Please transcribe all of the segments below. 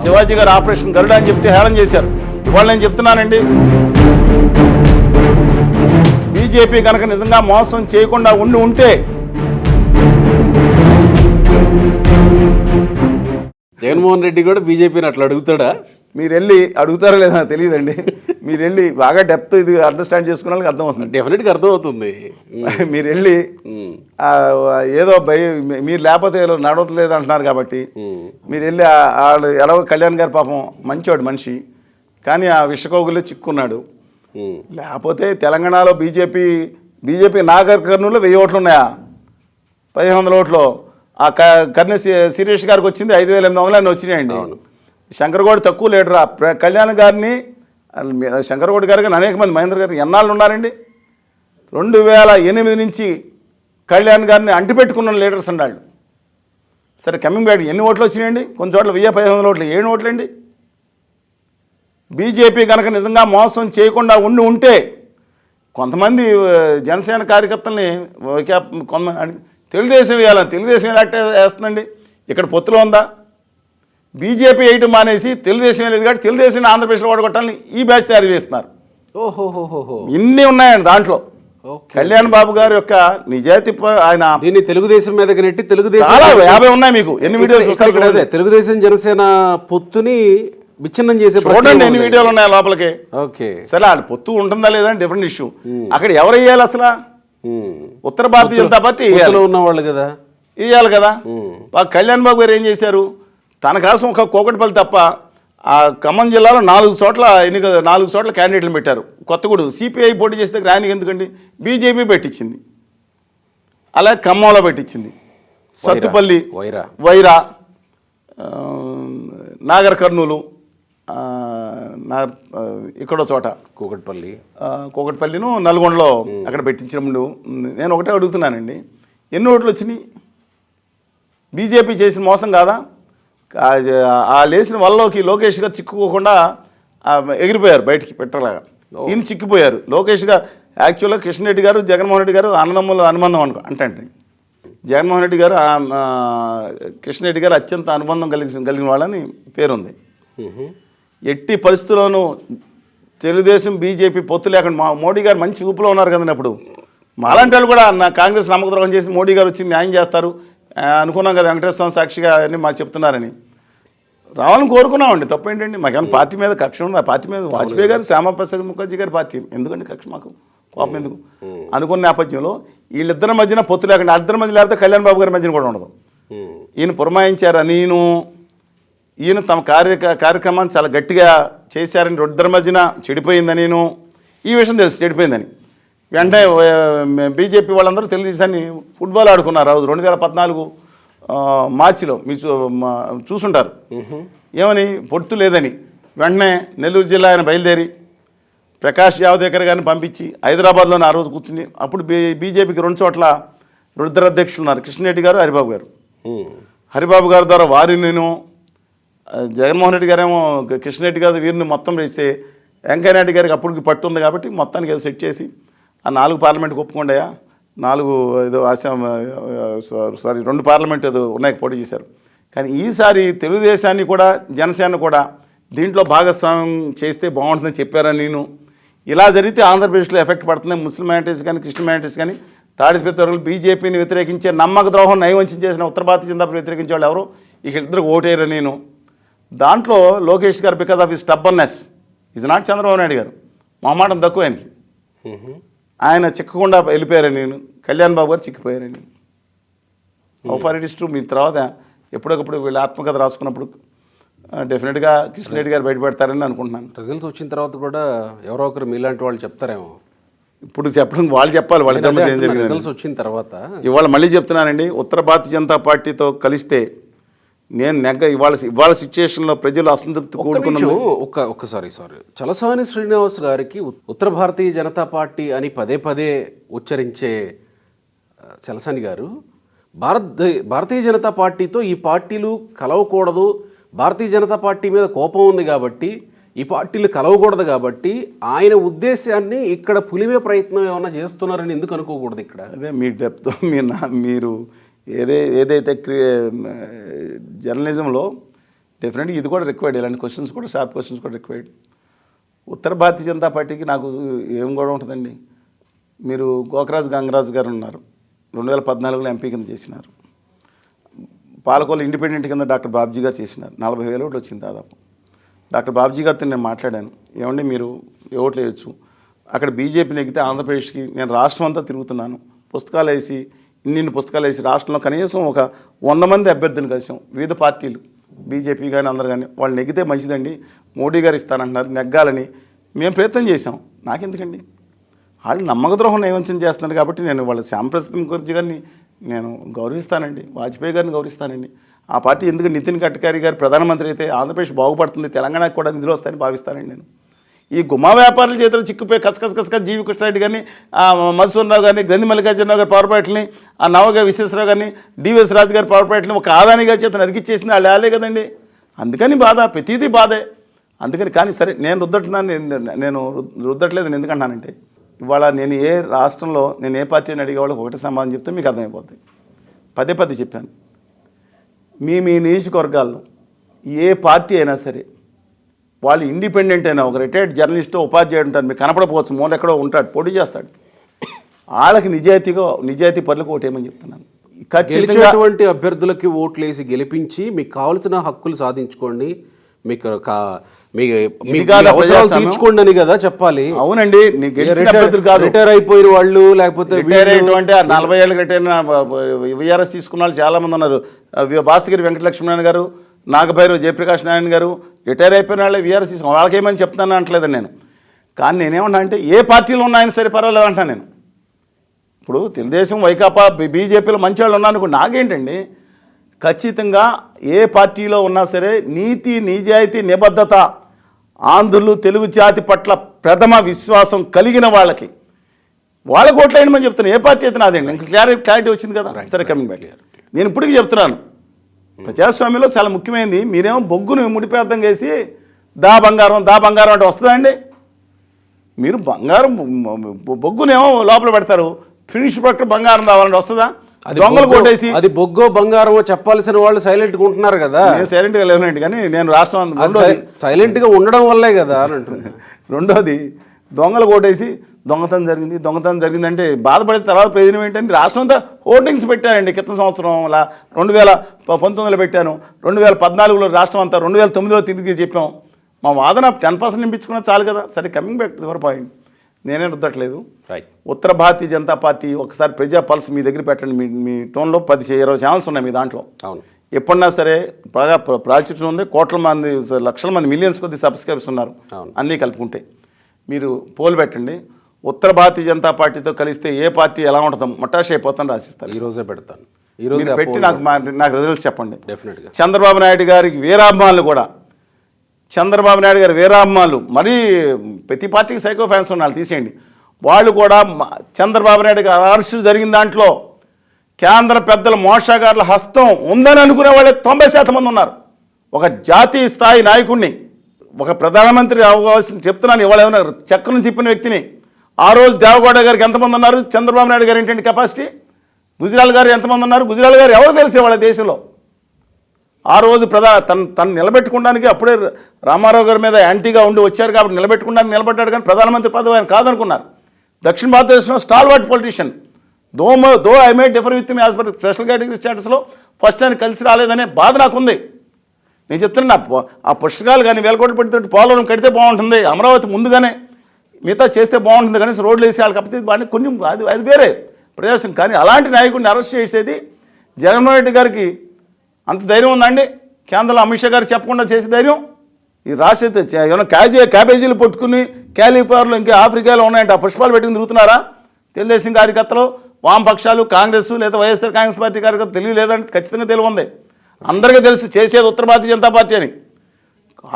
శివాజీ గారు ఆపరేషన్ గరుడ అని చెప్తే హేళన చేశారు. ఇవాళ నేను చెప్తున్నానండి, బీజేపీ కనుక నిజంగా మోసం చేయకుండా ఉంటే జగన్మోహన్ రెడ్డి కూడా బీజేపీని అట్లా అడుగుతాడా? మీరు వెళ్ళి అడుగుతారో లేదా తెలియదండి. మీరు వెళ్ళి బాగా డెప్త్ ఇది అండర్స్టాండ్ చేసుకున్న వాళ్ళకి అర్థమవుతుంది. డెఫినెట్గా అర్థమవుతుంది. మీరు వెళ్ళి ఏదో మీరు లేకపోతే నడవట్లేదు అంటున్నారు కాబట్టి మీరు వెళ్ళి వాళ్ళు ఎలాగో కళ్యాణ్ గారు పాపం మంచివాడు మనిషి, కానీ ఆ విషకోగుల్లో చిక్కున్నాడు. లేకపోతే తెలంగాణలో బీజేపీ నాగర్ కర్నూలులో 1000 ఓట్లు ఉన్నాయా? 1500 ఓట్లు. ఆ కర్ణ శిరీష్ గారికి వచ్చింది 5800 అని వచ్చినాయండి. శంకరగౌడ్ తక్కువ లీడరా? కళ్యాణ్ గారిని శంకరగౌడ్ గారికి అనేక మంది మహేంద్ర గారికి ఎన్నాళ్ళు ఉన్నారండి? 2008 నుంచి కళ్యాణ్ గారిని అంటిపెట్టుకున్న లీడర్స్ అన్నాళ్ళు. సరే కమింగ్ బ్యాక్ ఎన్ని ఓట్లు వచ్చినాయండి? కొన్ని చోట్ల 1500 ఓట్లు, 7 ఓట్లండి. బీజేపీ కనుక నిజంగా మోసం చేయకుండా ఉంటే కొంతమంది జనసేన కార్యకర్తల్ని కొంతమంది తెలుగుదేశం వేయాలని తెలుగుదేశం ఎలాంటి వేస్తుందండి? ఇక్కడ పొత్తులో ఉందా? బీజేపీ వేయటం మానేసి తెలుగుదేశం లేదు కాబట్టి తెలుగుదేశం ఆంధ్రప్రదేశ్లో ఓడగొట్టాలని ఈ బ్యాచ్ తయారు చేస్తున్నారు. ఓహోహోహో, ఇన్ని ఉన్నాయండి దాంట్లో. కళ్యాణ్ బాబు గారి యొక్క నిజాయితీ ఆయన దీన్ని తెలుగుదేశం మీద నెట్టి తెలుగుదేశం 50 ఉన్నాయి. మీకు ఎన్ని వీడియోలు చూస్తారు? అదే తెలుగుదేశం జనసేన పొత్తుని విచ్ఛిన్నం చేసే చూడండి ఎన్ని వీడియోలు ఉన్నాయి లోపలికి. ఓకే, సరే అది పొత్తు ఉంటుందా లేదా అని డిఫరెంట్ ఇష్యూ. అక్కడ ఎవరు వేయాలి అసలు? ఉత్తర భారతీయ జనతా పార్టీ ఉన్నవాళ్ళు కదా వేయాలి కదా. కళ్యాణ్ బాబు గారు ఏం చేశారు? తన కోసం ఒక కోకటిపల్లి తప్ప ఆ ఖమ్మం జిల్లాలో 4 చోట్ల క్యాండిడేట్లు పెట్టారు. కొత్తగూడు సిపిఐ పోటీ చేస్తే ఆయనకి ఎందుకండి? బీజేపీ పెట్టించింది. అలాగే ఖమ్మంలో పెట్టించింది, సత్తుపల్లి, వైరా, నాగర్ కర్నూలు, ఇక్కడో చోట కూకట్పల్లిను నల్గొండలో అక్కడ పెట్టించినప్పుడు నేను ఒకటే అడుగుతున్నానండి, ఎన్ని ఓట్లు వచ్చినాయి? బీజేపీ చేసిన మోసం కాదా? ఆ లేచిన వల్లలోకి లోకేష్ గారు చిక్కుకోకుండా ఎగిరిపోయారు బయటికి పెట్టలాగా. ఈయన చిక్కిపోయారు. లోకేష్ గారు యాక్చువల్గా కృష్ణ రెడ్డి గారు జగన్మోహన్ రెడ్డి గారు అన్నదమ్ముల అనుబంధం అంటే జగన్మోహన్ రెడ్డి గారు కృష్ణ రెడ్డి గారు అత్యంత అనుబంధం కలిగిన వాళ్ళని పేరుంది. ఎట్టి పరిస్థితుల్లోనూ తెలుగుదేశం బీజేపీ పొత్తు లేకుండా మోడీ గారు మంచి ఊపులో ఉన్నారు కదండి. అప్పుడు మాలాంటి వాళ్ళు కూడా కాంగ్రెస్ నమ్మకద్రోహం చేసి మోడీ గారు వచ్చి న్యాయం చేస్తారు అనుకున్నాం కదా, వెంకటేశ్వర స్వామి సాక్షిగా అని మాకు చెప్తున్నారని రావాలని కోరుకున్నామండి. తప్పేంటండి? మాకేమైనా పార్టీ మీద కక్ష ఉంది? ఆ పార్టీ మీద వాజ్పేయి గారు, శ్యామప్రసాద్ ముఖర్జీ గారి పార్టీ ఎందుకండి కక్ష? మాకు కోపం ఎందుకు? అనుకున్న నేపథ్యంలో వీళ్ళిద్దరి మధ్యన పొత్తు లేకుండా ఇద్దరి మధ్య లేకపోతే కళ్యాణ్ బాబు గారి మధ్యన కూడా ఉండదు. ఈయన పురమాయించారు, ఈయన తమ కార్యక్రమాన్ని చాలా గట్టిగా చేశారని, ఇద్దరి మధ్యన చెడిపోయిందని ఈ విషయం తెలుసు చెడిపోయిందని. వెంటనే బీజేపీ వాళ్ళందరూ తెలుగుదేశాన్ని ఫుట్బాల్ ఆడుకున్నారు. రోజు 2014 మార్చిలో మీరు చూసుంటారు. ఏమని? పొత్తు లేదని. వెంటనే నెల్లూరు జిల్లా ఆయన బయలుదేరి ప్రకాష్ జావదేకర్ గారిని పంపించి హైదరాబాద్లోనే ఆ రోజు కూర్చుని, అప్పుడు బీజేపీకి 2 చోట్ల రుద్ర అధ్యక్షులు ఉన్నారు, కృష్ణరెడ్డి గారు, హరిబాబు గారు. హరిబాబు గారి ద్వారా వారిని జగన్మోహన్ రెడ్డి గారేమో కృష్ణరెడ్డి గారు వీరిని మొత్తం వేస్తే వెంకయ్యనాయుడు గారికి అప్పటికి పట్టు ఉంది కాబట్టి మొత్తానికి ఏదో సెట్ చేసి ఆ 4 పార్లమెంట్కి ఒప్పుకోండాయా 2 పార్లమెంట్ ఏదో ఉన్నాయి పోటీ చేశారు. కానీ ఈసారి తెలుగుదేశాన్ని కూడా జనసేన కూడా దీంట్లో భాగస్వామ్యం చేస్తే బాగుంటుందని చెప్పారని ఇలా జరిగితే ఆంధ్రప్రదేశ్లో ఎఫెక్ట్ పడుతుంది. ముస్లిం మైనారిటీస్ కానీ క్రిస్టియన్ మైనారిటీస్ కానీ తాడిపత్రులు బీజేపీని వ్యతిరేకించే నమ్మక ద్రోహం నైవంచం చేసిన ఉత్తర భారతీయ జనతా పార్టీ వ్యతిరేకించే వాళ్ళు ఎవరు? ఇద్దరికి ఓటేయరని దాంట్లో లోకేష్ గారు బికాజ్ ఆఫ్ ఈ స్టబ్బర్నెస్ ఈజ్ నాట్ చంద్రబాబు నాయుడు గారు మొహమాటం తక్కువ ఆయనకి. ఆయన చిక్కకుండా వెళ్ళిపోయారని కళ్యాణ్ బాబు గారు చిక్కిపోయారని. How far it is true? మీ తర్వాత ఎప్పటికప్పుడు వీళ్ళు ఆత్మకథ రాసుకున్నప్పుడు డెఫినెట్గా కృష్ణ రెడ్డి గారు బయటపెడతారని అనుకుంటున్నాను. రిజల్ట్స్ వచ్చిన తర్వాత కూడా ఎవరో ఒకరు మీలాంటి వాళ్ళు చెప్తారేమో. ఇప్పుడు చెప్పడం వాళ్ళు చెప్పాలి. వాళ్ళ రిజల్ట్స్ వచ్చిన తర్వాత ఇవాళ మళ్ళీ చెప్తున్నానండి, ఉత్తర భారతీయ జనతా పార్టీతో కలిస్తే నేను ఇవాళ సిచ్యుయేషన్లో ప్రజలు అసంతృప్తి కూడుకున్నాను. ఒక్కసారి చలసాని శ్రీనివాస్ గారికి ఉత్తర భారతీయ జనతా పార్టీ అని పదే ఉచ్చరించే చలసాని గారు భారతీయ జనతా పార్టీతో ఈ పార్టీలు కలవకూడదు, భారతీయ జనతా పార్టీ మీద కోపం ఉంది కాబట్టి ఈ పార్టీలు కలవకూడదు కాబట్టి ఆయన ఉద్దేశాన్ని ఇక్కడ పులిమే ప్రయత్నం ఏమన్నా చేస్తున్నారని ఎందుకు అనుకోకూడదు? ఇక్కడ అదే మీ డెప్త్ మీరు ఏదైతే జర్నలిజంలో డెఫినెట్గా ఇది కూడా రిక్వైర్డ్, ఇలాంటి క్వశ్చన్స్ కూడా షార్ప్ క్వశ్చన్స్ కూడా రిక్వైర్డ్. ఉత్తర భారతీయ జనతా పార్టీకి నాకు ఏం కూడా ఉంటుందండి. మీరు గోకరాజు గంగరాజు గారు ఉన్నారు, 2014లో ఎంపీ కింద చేసినారు. పాలకొల్లు ఇండిపెండెంట్ కింద డాక్టర్ బాబ్జీ గారు చేసినారు, 40,000 ఓట్లు వచ్చింది దాదాపు. డాక్టర్ బాబ్జీ గారితో నేను మాట్లాడాను, ఏమండి మీరు ఓట్లు వేయచ్చు, అక్కడ బీజేపీ నెగ్గితే ఆంధ్రప్రదేశ్కి నేను రాష్ట్రం అంతా తిరుగుతున్నాను, పుస్తకాలు వేసి ఇన్ని పుస్తకాలు వేసి రాష్ట్రంలో కనీసం ఒక 100 మంది అభ్యర్థులు కలిసాం, వివిధ పార్టీలు, బీజేపీ కానీ అందరు కానీ, వాళ్ళు నెగ్గితే మంచిదండి, మోడీ గారు ఇస్తానంటున్నారు, నెగ్గాలని మేము ప్రయత్నం చేసాం. నాకెందుకండి, వాళ్ళు నమ్మకద్రోహం నైవంచన చేస్తున్నారు కాబట్టి నేను వాళ్ళ శ్యాంప్రసాద్ ముఖర్జీ గారిని నేను గౌరవిస్తానండి, వాజ్పేయి గారిని గౌరవిస్తానండి. ఆ పార్టీ ఎందుకు నితిన్ గడ్కరీ గారు ప్రధానమంత్రి అయితే ఆంధ్రప్రదేశ్ బాగుపడుతుంది, తెలంగాణకు కూడా నిధులు వస్తాయని భావిస్తానండి నేను. ఈ గుమ్మా వ్యాపారుల చేతులు చిక్కుపోయి కసకస జీవి కృష్ణారెడ్డి గారిని, మధుసూదనరావు గారిని, గ్రంథి మల్లికార్జునరావు గారి పవర్ ప్యాట్లని, ఆ నవగా విశ్వేశ్వరరావు గారిని, డివిఎస్ రాజు గారి పవర్ ప్యాట్లని ఒక ఆదాని గారి చేత నరికిచ్చేసింది వాళ్ళు ఆలే కదండి. అందుకని బాధ, ప్రతిదీ బాధే. అందుకని కానీ సరే నేను నేను రుద్దట్లేదు. నేను ఎందుకంటానంటే ఇవాళ నేను ఏ రాష్ట్రంలో నేను ఏ పార్టీని అడిగే వాళ్ళకి ఒకటి సమాధానం చెప్తే మీకు అర్థమైపోతుంది. పదే చెప్పాను, మీ నియోజకవర్గాల్లో ఏ పార్టీ అయినా సరే వాళ్ళు ఇండిపెండెంట్ అయినా, ఒక రిటైర్డ్ జర్నలిస్టు ఉపాధ్యాయుడు ఉంటారు, మీకు కనపడపోవచ్చు, మూల ఎక్కడో ఉంటాడు, పోటీ చేస్తాడు, వాళ్ళకి నిజాయితీ పనులకు ఓటేయమని చెప్తున్నాను. గెలిచేటువంటి అభ్యర్థులకి ఓట్లు వేసి గెలిపించి మీకు కావాల్సిన హక్కులు సాధించుకోండి, మీకు తీర్చుకోండి అని కదా చెప్పాలి. అవునండి, రిటైర్ అయిపోయిన వాళ్ళు లేకపోతే రిటైర్ అయ్యేటువంటి 40 ఏళ్ళు రిటైర్ విఆర్ఎస్ తీసుకున్న వాళ్ళు చాలామంది ఉన్నారు. భాస్కర్ వెంకటలక్ష్మీనారాయణ గారు, నాగభైరవ్ జయప్రకాష్ నారాయణ గారు రిటైర్ అయిపోయిన వాళ్ళే విఆర్ఎస్ తీసుకున్నాను. వాళ్ళకేమని చెప్తాను అంటలేదని నేను. కానీ నేనేమన్నా అంటే ఏ పార్టీలో ఉన్నాయని సరే పర్వాలేదు అంటాను నేను. ఇప్పుడు తెలుగుదేశం, వైకాపా, బీజేపీలో మంచి వాళ్ళు ఉన్నాను, నాకేంటండి, ఖచ్చితంగా ఏ పార్టీలో ఉన్నా సరే నీతి, నిజాయితీ, నిబద్ధత, ఆంధ్రులు తెలుగు జాతి పట్ల ప్రథమ విశ్వాసం కలిగిన వాళ్ళకి ఓట్లేయమని చెప్తున్నాను. ఏ పార్టీ అయితే నాదేండి, ఇంకా క్లారిటీ వచ్చింది కదా. సరే, కమింగ్ బ్యాక్, నేను ఇప్పటికీ చెప్తున్నాను, ప్రజాస్వామ్యంలో చాలా ముఖ్యమైనది. మీరేమో బొగ్గును ముడిపేద్దం చేసి దా బంగారం అంటే వస్తుందా అండి? మీరు బొగ్గునేమో లోపల పెడతారు, ఫినిష్ ప్రొడక్ట్ బంగారం రావాలంటే వస్తుందా? దొంగలు కొట్టేసి అది బొగ్గో బంగారమో చెప్పాల్సిన వాళ్ళు సైలెంట్గా ఉంటున్నారు కదా. నేను సైలెంట్గా లేనండి, కానీ నేను రాష్ట్రం సైలెంట్గా ఉండడం వల్లే కదా అని అంటున్నాను. రెండోది, దొంగలు కొట్టేసి దొంగతనం జరిగిందంటే బాధపడే తర్వాత ప్రయోజనం ఏంటంటే రాష్ట్రం అంతా హోర్డింగ్స్ పెట్టారండి. క్రితం సంవత్సరం 2019లో పెట్టాను, 2014లో రాష్ట్రం అంతా, 2009లో తిరిగి చెప్పాం. మా వాదన 10% నింపించుకున్నా చాలు కదా. సరే, coming back to your point, నేనే రుద్దట్లేదు. ఉత్తర భారతీయ జనతా పార్టీ ఒకసారి ప్రజా పల్స్ మీ దగ్గర పెట్టండి. మీ టోన్లో 10-20 ఛానల్స్ ఉన్నాయి మీ దాంట్లో. అవును, ఎప్పుడన్నా సరే బాగా ప్రాచుర్యం ఉంది, కోట్ల మంది, లక్షల మంది, మిలియన్స్ కొద్ది సబ్స్క్రైబర్స్ ఉన్నారు. అన్నీ కలుపుకుంటే మీరు పోల్ పెట్టండి. ఉత్తర భారతీయ జనతా పార్టీతో కలిస్తే ఏ పార్టీ ఎలా ఉంటుందో మటాష్ అయిపోతాను రాసిస్తారు. ఈరోజే పెడతాను, ఈరోజు పెట్టి నాకు రిజల్ట్స్ చెప్పండి. డెఫినెట్గా చంద్రబాబు నాయుడు గారికి వీరాభిమానులు కూడా, చంద్రబాబు నాయుడు గారి వీరాభిమానులు, మరీ ప్రతి పార్టీకి సైకో ఫ్యాన్స్ ఉన్నారు, తీసేయండి. వాళ్ళు కూడా చంద్రబాబు నాయుడు గారు అరెస్టు జరిగిన దాంట్లో కేంద్ర పెద్దల మోసాగారుల హస్తం ఉందని అనుకునే వాళ్ళే 90% మంది ఉన్నారు. ఒక జాతీయ స్థాయి నాయకుడిని, ఒక ప్రధానమంత్రి అవ్వాల్సిన చెప్తున్నాను, ఇవాళ ఏమైనా చక్రం తిప్పిన వ్యక్తిని. ఆ రోజు దేవగౌడ గారికి ఎంతమంది ఉన్నారు, చంద్రబాబు నాయుడు గారు ఏంటంటే కెపాసిటీ, గుజరాల్ గారు ఎంతమంది ఉన్నారు, గుజరాల్ గారు ఎవరు తెలిసే వాళ్ళ దేశంలో. ఆ రోజు తను నిలబెట్టుకోవడానికి అప్పుడే రామారావు గారి మీద యాంటీగా ఉండి వచ్చారు కాబట్టి నిలబెట్టుకోవడానికి నిలబడ్డాడు, కానీ ప్రధానమంత్రి పదవి ఆయన కాదనుకున్నారు. దక్షిణ భారతదేశంలో stalwart politician, though I may differ with me as per special category స్టేటస్లో ఫస్ట్ ఆయన కలిసి రాలేదనే బాధ నాకుంది. నేను చెప్తున్నా, ఆ పుస్తకాలు కానీ 1000 కోట్లు పెడితే పోలవరం కడితే బాగుంటుంది, అమరావతి ముందుగానే మిగతా చేస్తే బాగుంటుంది, కానీ రోడ్లు వేసి వాళ్ళు కాకపోతే వాడిని కొంచెం అది వేరే ప్రదేశం. కానీ అలాంటి నాయకుడిని అరెస్ట్ చేసేది జగన్మోహన్ రెడ్డి గారికి అంత ధైర్యం ఉందండి? కేంద్రంలో అమిత్ షా గారు చెప్పకుండా చేసే ధైర్యం ఈ రాష్ట్ర ఏమైనా క్యాబేజీలు పట్టుకుని క్యాలిఫోర్నియాలో ఇంకా ఆఫ్రికాలో ఉన్నాయంటే ఆ పుష్పాలు పెట్టుకుని తిరుగుతున్నారా తెలుగుదేశం కార్యకర్తలు, వామపక్షాలు, కాంగ్రెస్ లేదా వైఎస్ఆర్ కాంగ్రెస్ పార్టీ కార్యకర్తలు? తెలియలేదంటే ఖచ్చితంగా తెలివి ఉంది, అందరికీ తెలుసు చేసేది ఉత్తర భారతీయ జనతా పార్టీ అని.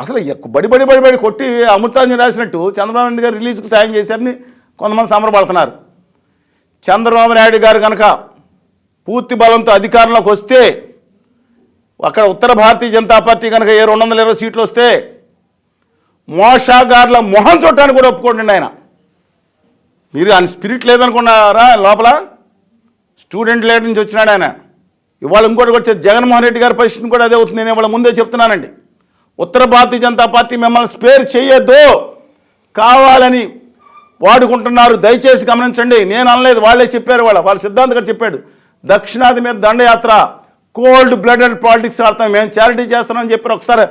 అసలు బడి కొట్టి అమృతాంజన్ రాసినట్టు చంద్రబాబు నాయుడు గారు రిలీజ్కి సాయం చేశారని కొంతమంది సంబరపడుతున్నారు. చంద్రబాబు నాయుడు గారు కనుక పూర్తి బలంతో అధికారంలోకి వస్తే, అక్కడ ఉత్తర భారతీయ జనతా పార్టీ కనుక 220 సీట్లు వస్తే మోసాగారుల మొహం చూడటానికి కూడా ఒప్పుకోండి ఆయన. మీరు ఆయన స్పిరిట్ లేదనుకున్నారా? లోపల స్టూడెంట్ లీడర్ నుంచి వచ్చినాడు ఆయన. ఇవాళ ఇంకోటి వచ్చే జగన్మోహన్ రెడ్డి గారి పరిస్థితిని కూడా అదే అవుతుంది. నేను ఇవాళ ముందే చెప్తున్నానండి. ఉత్తర భారతీయ జనతా పార్టీ మిమ్మల్ని స్పేర్ చేయొద్దు, కావాలని వాడుకుంటున్నారు. దయచేసి గమనించండి. నేను అనలేదు, వాళ్ళే చెప్పారు. వాళ్ళ సిద్ధాంత్ గారు చెప్పాడు. దక్షిణాది మీద దండయాత్ర, కోల్డ్ బ్లడెడ్ పాలిటిక్స్ ఆడతాం, మేము చారిటీ చేస్తామని చెప్పారు. ఒకసారి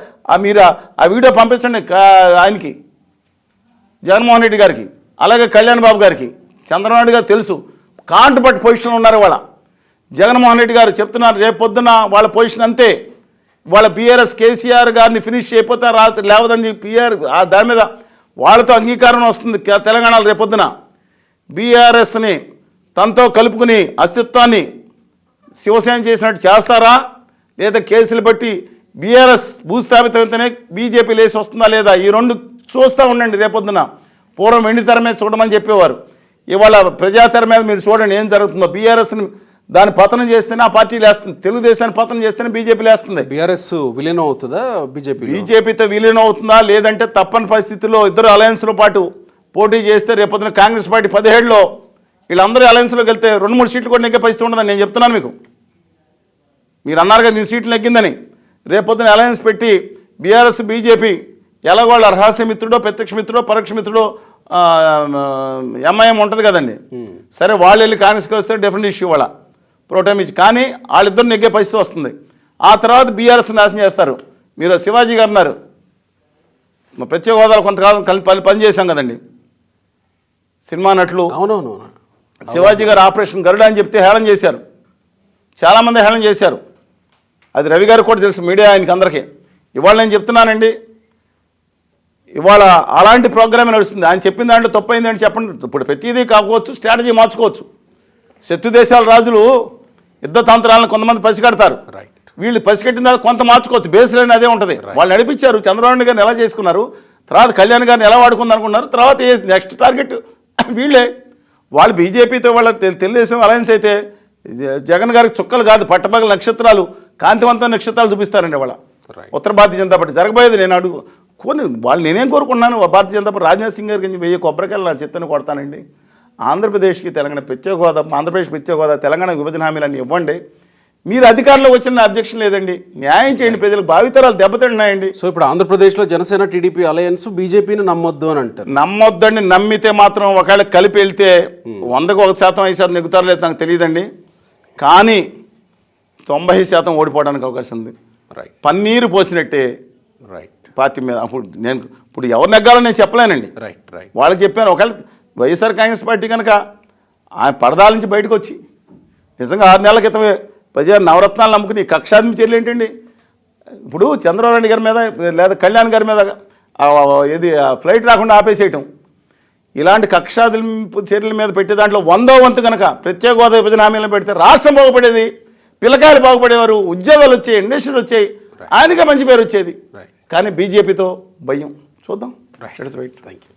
మీరు ఆ వీడియో పంపించండి ఆయనకి, జగన్మోహన్ రెడ్డి గారికి, అలాగే కళ్యాణ్ బాబు గారికి. చంద్రబాబు నాయుడు గారు తెలుసు కాంట్రపట్ పొజిషన్లో ఉన్నారు. వాళ్ళ జగన్మోహన్ రెడ్డి గారు చెప్తున్నారు రేపు పొద్దున వాళ్ళ పొజిషన్ అంతే. వాళ్ళ బీఆర్ఎస్ కేసీఆర్ గారిని ఫినిష్ చేయకపోతే రాత్రి లేవదని దాని మీద వాళ్ళతో అంగీకారం వస్తుంది తెలంగాణలో. రేపొద్దున బీఆర్ఎస్ని తనతో కలుపుకుని అస్తిత్వాన్ని శివసేన చేసినట్టు చేస్తారా, లేదా కేసులు బట్టి బీఆర్ఎస్ భూస్థాపితమైతేనే బీజేపీ లేచి వస్తుందా లేదా, ఈ రెండు చూస్తూ ఉండండి రేపొద్దున. పూర్వం వెండి తెర మీద చూడమని చెప్పేవారు, ఇవాళ ప్రజాతెర మీద మీరు చూడండి ఏం జరుగుతుందో. బీఆర్ఎస్ని దాన్ని పతనం చేస్తేనే ఆ పార్టీ లేస్తుంది, తెలుగుదేశాన్ని పతనం చేస్తేనే బీజేపీ లేస్తుంది. బీఆర్ఎస్ విలీనం అవుతుందా బీజేపీతో విలీనం అవుతుందా, లేదంటే తప్పని పరిస్థితుల్లో ఇద్దరు అలయన్స్లో పాటు పోటీ చేస్తే రేపొద్దున కాంగ్రెస్ పార్టీ 17లో వీళ్ళందరూ అలయన్స్లోకి వెళ్తే 2-3 సీట్లు కూడా నెగ్గే పరిస్థితి ఉండదని నేను చెప్తున్నాను మీకు. మీరు అన్నారు కదా 2 సీట్లు నెగ్గిందని. రేపొద్దున అలయన్స్ పెట్టి బీఆర్ఎస్ బీజేపీ ఎలాగోళ్ళ రహస్య మిత్రుడో ప్రత్యక్ష మిత్రుడో పరోక్ష మిత్రుడో ఎంఐఎం ఉంటుంది కదండి. సరే వాళ్ళు వెళ్ళి కాంగ్రెస్కి వస్తే డిఫరెంట్ ఇష్యూ వాళ్ళ ప్రోటైమ్ ఇచ్చి, కానీ వాళ్ళిద్దరు నెగ్గే పరిస్థితి వస్తుంది. ఆ తర్వాత బీఆర్ఎస్ నాశనం చేస్తారు. మీరు శివాజీ గారు ఉన్నారు, మా ప్రత్యేక హోదాలో కొంతకాలం పని చేశాం కదండి సినిమా నటులు. అవునవును. శివాజీ గారు ఆపరేషన్ గరుడ అని చెప్తే హేళన చేశారు, చాలామంది హేళన చేశారు. అది రవి గారికి కూడా తెలుసు, మీడియా ఆయనకి అందరికీ. ఇవాళ నేను చెప్తున్నానండి, ఇవాళ అలాంటి ప్రోగ్రామే నడుస్తుంది. ఆయన చెప్పిన దాంట్లో తప్పైంది అని చెప్పండి. ఇప్పుడు ప్రతిదీ కాకపోవచ్చు, స్ట్రాటజీ మార్చుకోవచ్చు. శత్రు దేశాల రాజులు యుద్ధ తంత్రాలను కొంతమంది పసిగడతారు, వీళ్ళు పసిగట్టిన తర్వాత కొంత మార్చుకోవచ్చు. బేస్ లైన్ అదే ఉంటుంది. వాళ్ళు నడిపించారు. చంద్రబాబు నాయుడు గారిని ఎలా చేసుకున్నారు, తర్వాత కళ్యాణ్ గారిని ఎలా వాడుకుందాం అనుకున్నారు, తర్వాత నెక్స్ట్ టార్గెట్ వీళ్ళే. వాళ్ళు బీజేపీతో వాళ్ళ తెలుగుదేశం అలయన్స్ అయితే జగన్ గారికి చుక్కలు కాదు, పట్టపగల నక్షత్రాలు, కాంతివంతమైన నక్షత్రాలు చూపిస్తారండి వాళ్ళ ఉత్తర భారతీయ జనతా పార్టీ. జరగబోయేది నేను అడుగు వాళ్ళు నేనేం కోరుకున్నాను, భారతీయ జనతా పార్టీ రాజ్నాథ్ సింగ్ గారికి 1000 కొబ్బరికాయలు నా చెత్తను కొడతానండి. ఆంధ్రప్రదేశ్కి తెలంగాణ ప్రత్యేక హోదా, ఆంధ్రప్రదేశ్ ప్రత్యేక హోదా, తెలంగాణ విభజన హామీలన్నీ ఇవ్వండి. మీరు అధికారంలో వచ్చిన అబ్జెక్షన్ లేదండి, న్యాయం చేయండి. ప్రజలకు భావితరాలు దెబ్బతిన్నాయండి. సో ఇప్పుడు ఆంధ్రప్రదేశ్లో జనసేన టీడీపీ అలయన్స్ బీజేపీని నమ్మొద్దు అని అంటారు. నమ్మొద్దండి. నమ్మితే మాత్రం ఒకవేళ కలిపి వెళ్తే 100కు 1% 5% నెగ్గుతారో లేదు నాకు తెలియదండి, కానీ 90% ఓడిపోవడానికి అవకాశం ఉంది. పన్నీరు పోసినట్టే పార్టీ మీద. ఇప్పుడు ఎవరు నెగ్గాలో నేను చెప్పలేనండి. వాళ్ళకి చెప్పాను, ఒకవేళ వైఎస్ఆర్ కాంగ్రెస్ పార్టీ కనుక ఆయన పరదాల నుంచి బయటకు వచ్చి నిజంగా 6 నెలల క్రితమే ప్రజా నవరత్నాలు నమ్ముకుని కక్షాదింపు చర్యలు ఏంటండి. ఇప్పుడు చంద్రబాబు నాయుడు గారి మీద లేదా కళ్యాణ్ గారి మీద ఏది ఫ్లైట్ రాకుండా ఆపేసేయటం, ఇలాంటి కక్షాదింపు చర్యల మీద పెట్టే దాంట్లో 100వ వంతు కనుక ప్రత్యేక హోదా విభజన హామీలను పెడితే రాష్ట్రం బాగుపడేది, పిల్లకాయలు బాగుపడేవారు, ఉద్యోగాలు వచ్చాయి, ఇండస్ట్రీలు వచ్చాయి, ఆయనకే మంచి పేరు వచ్చేది. కానీ బీజేపీతో భయం. చూద్దాం. Thank you.